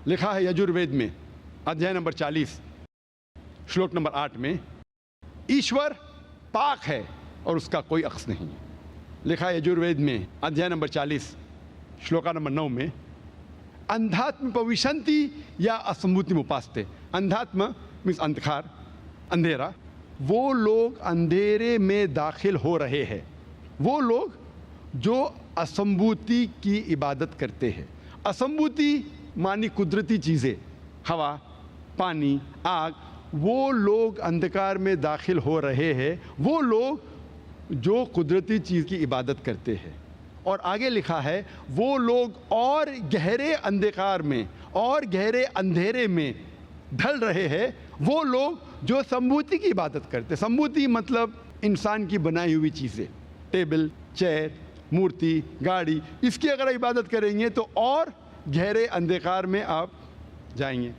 लिखा है यजुर्वेद में अध्याय नंबर 40 श्लोक नंबर 8 में, ईश्वर पाक है और उसका कोई अक्स नहीं है। लिखा है यजुर्वेद में अध्याय नंबर 40 श्लोका नंबर 9 में, अंधात्म पविशंति या असंभूति उपासते। अंधात्म मीन्स अंधकार, अंधेरा। वो लोग अंधेरे में दाखिल हो रहे हैं, वो लोग जो असंभूति की इबादत करते हैं। असंभूति मानी कुदरती चीज़ें, हवा, पानी, आग। वो लोग अंधकार में दाखिल हो रहे हैं, वो लोग जो कुदरती चीज़ की इबादत करते हैं। और आगे लिखा है, वो लोग और गहरे अंधकार में और गहरे अंधेरे में ढल रहे हैं, वो लोग जो संभूति की इबादत करते। संभूति मतलब इंसान की बनाई हुई चीज़ें, टेबल, चेयर, मूर्ति, गाड़ी, इसकी अगर इबादत करेंगे तो और गहरे अंधकार में आप जाएंगे।